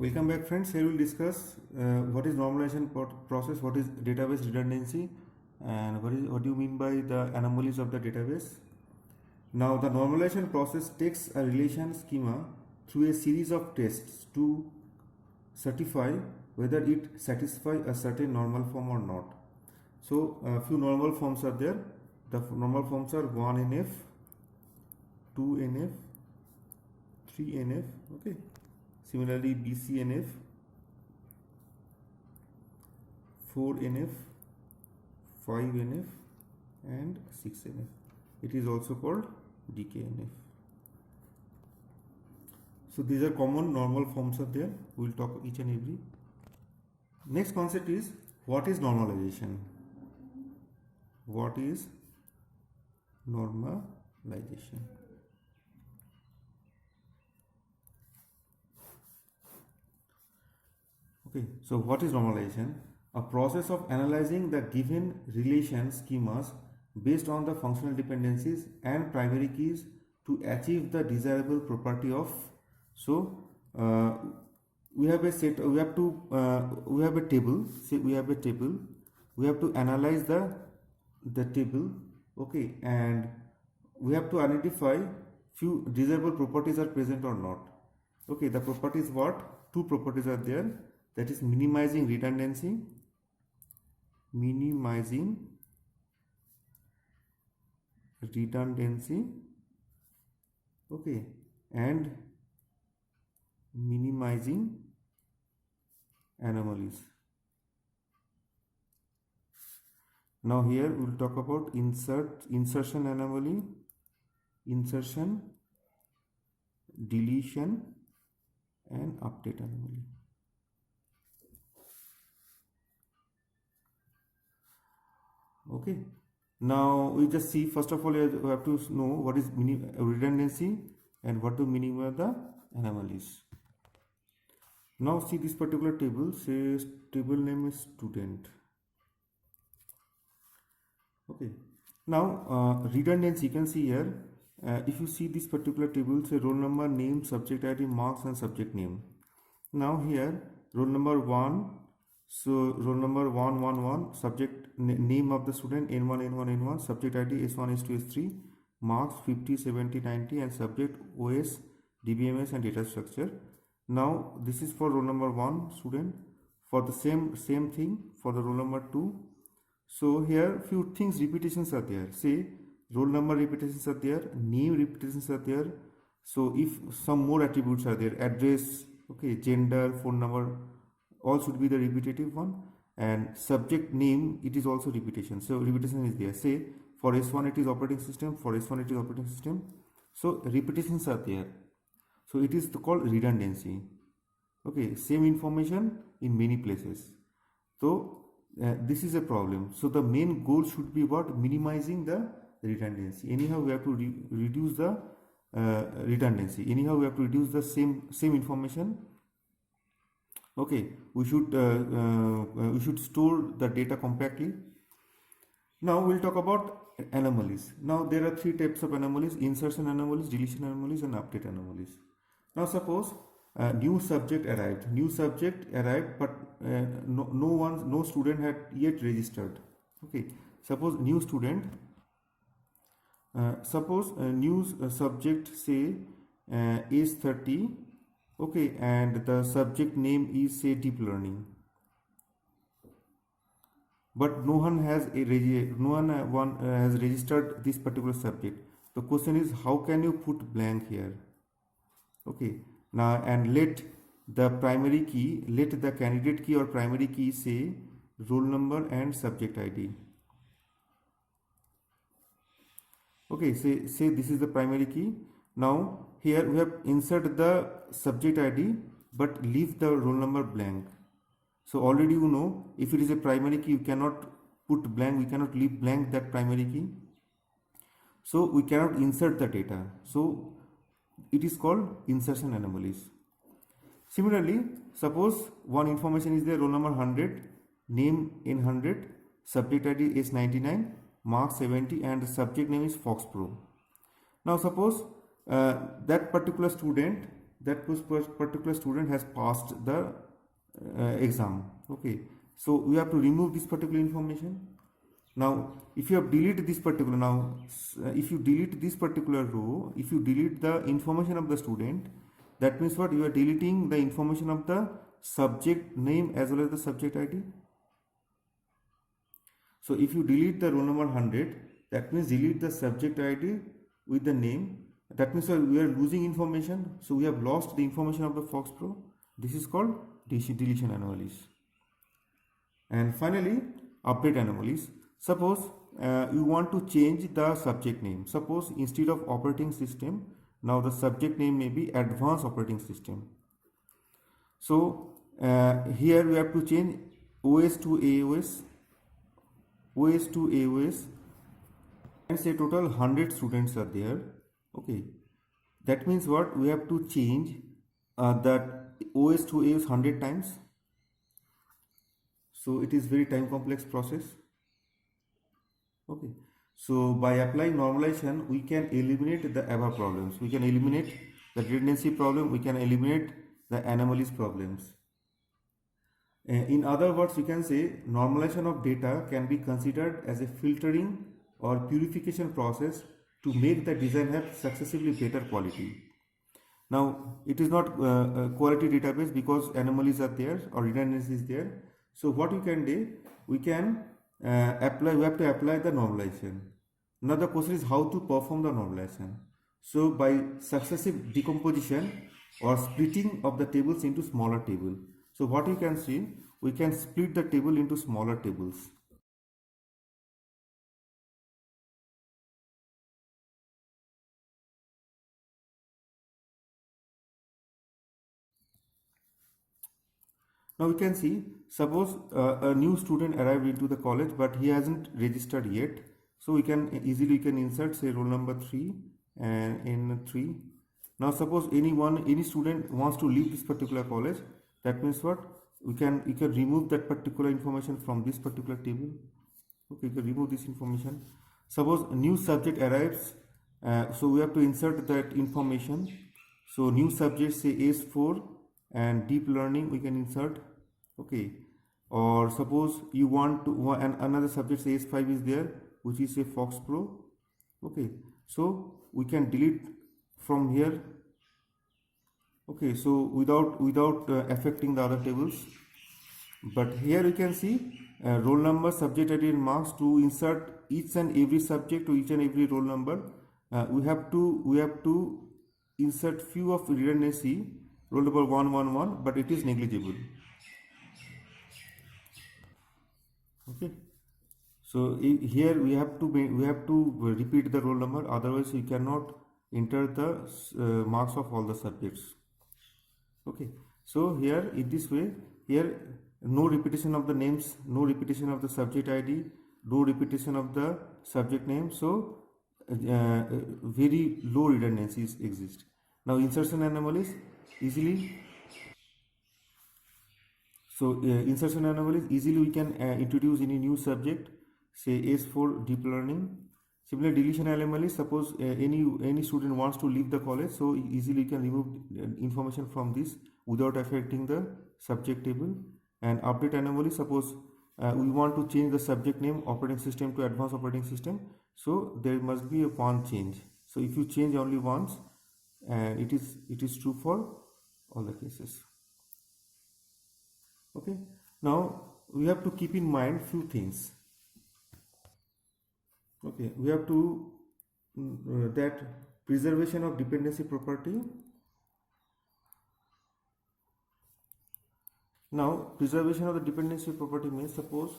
Welcome back, friends. Here we'll discuss what is normalization process, what is database redundancy, and what do you mean by the anomalies of the database. Now, the normalization process takes a relation schema through a series of tests to certify whether it satisfies a certain normal form or not. So, a few normal forms are there. The normal forms are 1NF, 2NF, 3NF. Okay. Similarly, BCNF, 4NF, 5NF, and 6NF. It is also called DKNF. So these are common normal forms are there. We will talk each and every. Next concept is what is normalization? What is normalization? Okay, so what is normalization? A process of analyzing the given relation schemas based on the functional dependencies and primary keys to achieve the desirable property of. So we have a set. We have a table. Say we have a table. We have to analyze the table. Okay, and we have to identify few desirable properties are present or not. Okay, the properties what? Two properties are there. That is minimizing redundancy, okay, and minimizing anomalies. Now here we will talk about insertion anomaly, insertion, deletion, and update anomaly. Okay, now we just see, first of all you have to know what is redundancy and what to minimize the anomalies. Now see this particular table, says table name is student. Okay, now redundancy, you can see here, if you see this particular table, say roll number, name, subject ID, marks, and subject name. Now here roll number 1, so roll number 111, subject name of the student N1 N1 N1, subject ID S1 S2 S3, marks 50 70 90, and subject OS DBMS and data structure. Now this is for roll number 1 student. For the same thing for the roll number 2. So here few things repetitions are there. Say roll number repetitions are there, name repetitions are there. So if some more attributes are there, address, okay, gender, phone number, all should be the repetitive one, and subject name, it is also repetition. So repetition is there. Say for S1 it is operating system, for S1 it is operating system. So repetitions are there. So it is called redundancy. Okay, same information in many places. So this is a problem. So the main goal should be what? Minimizing the redundancy. Anyhow we have to reduce the redundancy. Anyhow we have to reduce the same information. Okay, we should store the data compactly. Now we'll talk about anomalies. Now there are three types of anomalies: insertion anomalies, deletion anomalies, and update anomalies. Now suppose new subject arrived, but no student had yet registered. Okay, suppose new student, suppose a new subject, say age 30. Okay, and the subject name is say deep learning, but no one has registered this particular subject. The question is, how can you put blank here? Okay, now and let the primary key, let the candidate key or primary key say roll number and subject ID. Okay, say this is the primary key. Now here we have insert the subject ID but leave the roll number blank. So already you know, if it is a primary key, you cannot put blank, we cannot leave blank that primary key. So we cannot insert the data. So it is called insertion anomalies. Similarly, suppose one information is there, roll number 100, name in 100, subject ID is 99, mark 70, and the subject name is Fox Pro. Now suppose that particular student that particular student has passed the exam. Okay, so we have to remove this particular information. Now if you have deleted this particular, if you delete this particular row, if you delete the information of the student, that means what? You are deleting the information of the subject name as well as the subject ID. So if you delete the row number 100, that means delete the subject ID with the name. That means we are losing information. So we have lost the information of the FoxPro. This is called deletion anomalies. And finally, update anomalies. Suppose you want to change the subject name. Suppose instead of operating system, now the subject name may be advanced operating system. So here we have to change OS to AOS, OS to AOS, and say total 100 students are there. Okay, that means what? We have to change that OS to AOS 100 times. So it is very time complex process. Okay, so by applying normalization, we can eliminate the above problems. We can eliminate the redundancy problem. We can eliminate the anomalies problems. In other words, we can say normalization of data can be considered as a filtering or purification process to make the design have successively better quality. Now, it is not a quality database because anomalies are there or redundancy is there. So what we can do, we can we have to apply the normalization. Now the question is how to perform the normalization. So by successive decomposition or splitting of the tables into smaller table. So what you can see, we can split the table into smaller tables. Now we can see, suppose a new student arrived into the college but he hasn't registered yet. So we can easily insert say roll number 3 and in 3. Now suppose any student wants to leave this particular college, that means what? You can remove that particular information from this particular table. Okay, you can remove this information. Suppose a new subject arrives, so we have to insert that information. So new subject say AS4 and deep learning we can insert. Okay, or suppose you want to another subject say AS5 is there, which is a FoxPro. Okay, so we can delete from here. Okay, so without affecting the other tables. But here you can see roll number, subject ID and marks. To insert each and every subject to each and every roll number, we have to insert few of redundancy, roll number 111, but it is negligible. Okay, so here we have to repeat the roll number, otherwise you cannot enter the marks of all the subjects. Okay, so here in this way, here no repetition of the names, no repetition of the subject ID, no repetition of the subject name. So very low redundancies exist. Now insertion anomalies easily. So insertion anomalies easily we can introduce any new subject, say AS4 deep learning. Similar deletion anomalies, suppose any student wants to leave the college, so easily you can remove information from this without affecting the subject table. And update anomaly, suppose we want to change the subject name operating system to advanced operating system, so there must be a one change. So if you change only once, and it is true for all the cases. Okay, now we have to keep in mind few things. Okay, we have to that preservation of dependency property. Now preservation of the dependency property means, suppose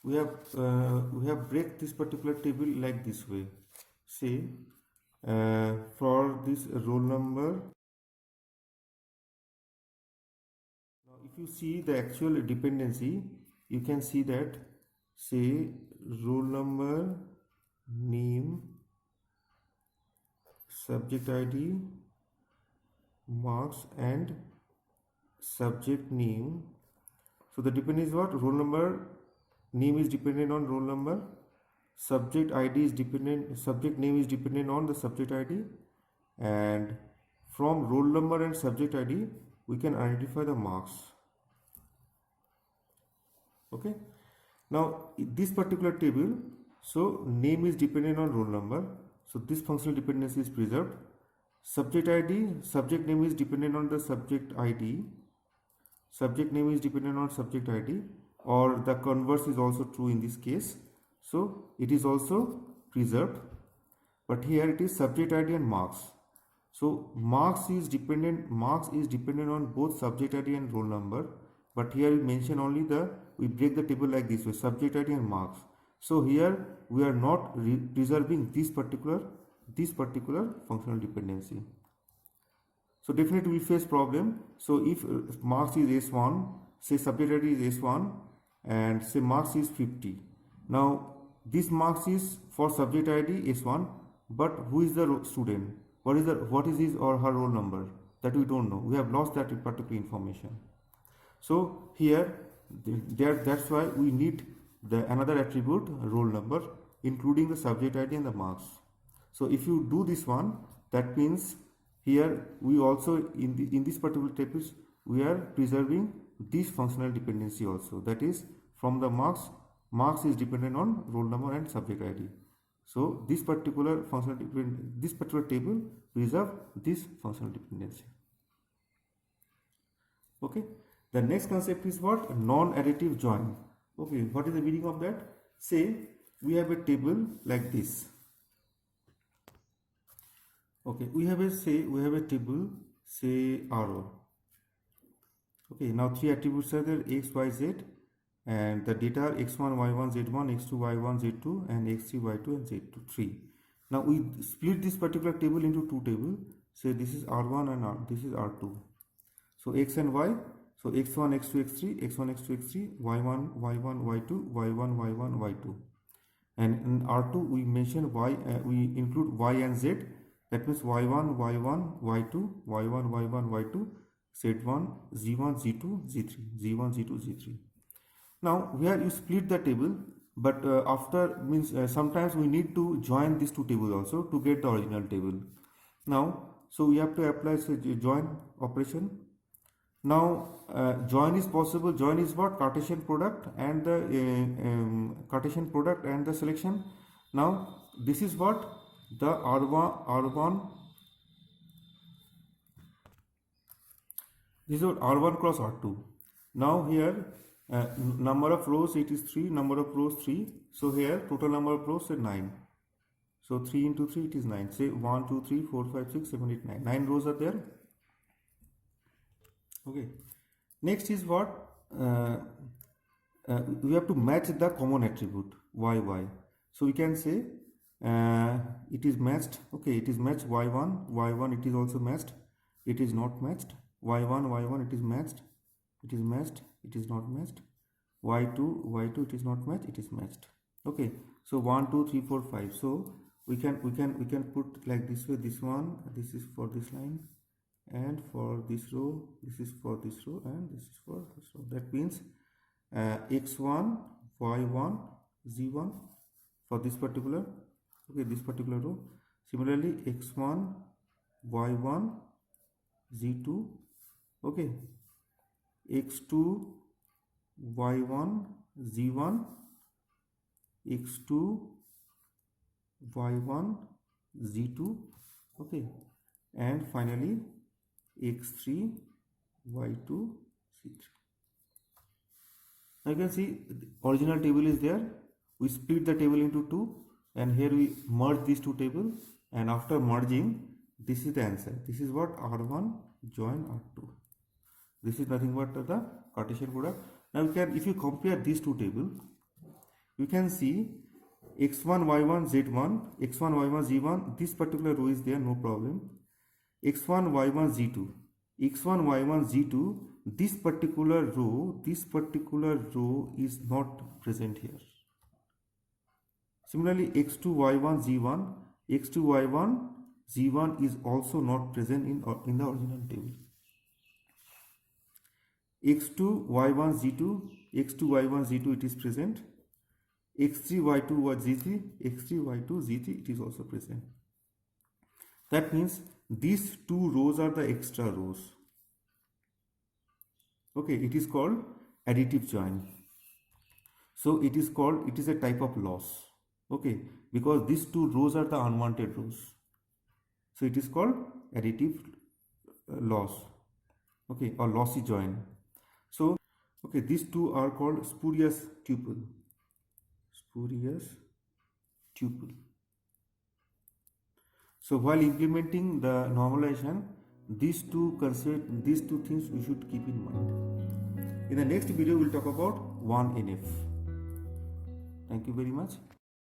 we have break this particular table like this way. Say for this roll number. Now if you see the actual dependency, you can see that say roll number, name, subject ID, marks and subject name. So the dependence is what? Roll number, name is dependent on roll number, subject ID is dependent, subject name is dependent on the subject ID, and from roll number and subject ID we can identify the marks. Okay, now this particular table, so name is dependent on roll number, so this functional dependency is preserved. Subject ID, subject name is dependent on the subject ID, subject name is dependent on subject ID, or the converse is also true in this case, so it is also preserved. But here it is subject ID and marks. So marks is dependent on both subject ID and roll number, but here we mention only we break the table like this way, subject ID and marks. So here we are not preserving this particular functional dependency. So definitely we face problem. So if marks is S1, say subject ID is S1 and say marks is 50. Now this marks is for subject ID S1, but who is the student? What is his or her roll number? That we don't know. We have lost that particular information. So here that's why we need another attribute, roll number, including the subject ID and the marks. So if you do this one, that means here we also in this particular tables we are preserving this functional dependency also, that is from the marks is dependent on roll number and subject ID. So this particular table preserve this functional dependency. Okay, the next concept is what? Non-additive join. Okay, what is the meaning of that? Say we have a table like this. Okay, we have a table, say RO. Okay, now three attributes are there, x, y, z, and the data are x1, y1, z1, x2, y1, z2, and x3, y2, and z2, 3. Now we split this particular table into two tables. Say this is R1 and this is R2. So x and y. So x1, x2, x3, x1, x2, x3, y1, y1, y2, y1, y1, y2. And in R2 we mention y. We include y and z. That means y1, y1, y2, y1, y1, y2, z1, z1, z2, z3, z1, z2, z3. Now here you split the table, but sometimes we need to join these two tables also to get the original table. Now so we have to apply join operation. Now join is possible. Join is what? Cartesian product and the selection. Now this is what? The R1 this is what? R1 cross R2. Now here number of rows it is 3, number of rows 3. So here total number of rows is 9. So 3 into 3 it is 9. Say 1, 2, 3, 4, 5, 6, 7, 8, 9. 9 rows are there. Okay. Next is what? We have to match the common attribute y. So we can say it is matched. Okay, it is matched y1 it is also matched. It is not matched. y1 it is matched. It is matched. It is not matched. y2 it is not matched. It is matched. Okay. So 1, 2, 3, 4, 5. So we can put like this way. This one, this is for this line, and for this row, this is for this row, and this is for this row. That means x1, y1, z1 for this particular row. Similarly x1, y1, z2. Okay, x2, y1, z1, x2, y1, z2. Okay, and finally x3, y2, z3. Now you can see the original table is there. We split the table into two, and here we merge these two tables, and after merging, this is the answer. This is what? R1 join R2. This is nothing but the Cartesian product. Now if you compare these two tables, you can see x1, y1, z1, x1, y1, z1. This particular row is there, no problem. x1, y1, z2, x1, y1, z2. This particular row is not present here. Similarly, x2, y1, z1, x2, y1, z1 is also not present in the original table. x2, y1, z2, x2, y1, z2 it is present. x3, y2, z3, x3, y2, z3 it is also present. That means these two rows are the extra rows. Okay, it is called additive join. So it is a type of loss. Okay, because these two rows are the unwanted rows. So it is called additive loss. Okay, or lossy join. So okay, these two are called spurious tuple. Spurious tuple. So while implementing the normalization, these two things we should keep in mind. In the next video, we'll talk about 1NF. Thank you very much.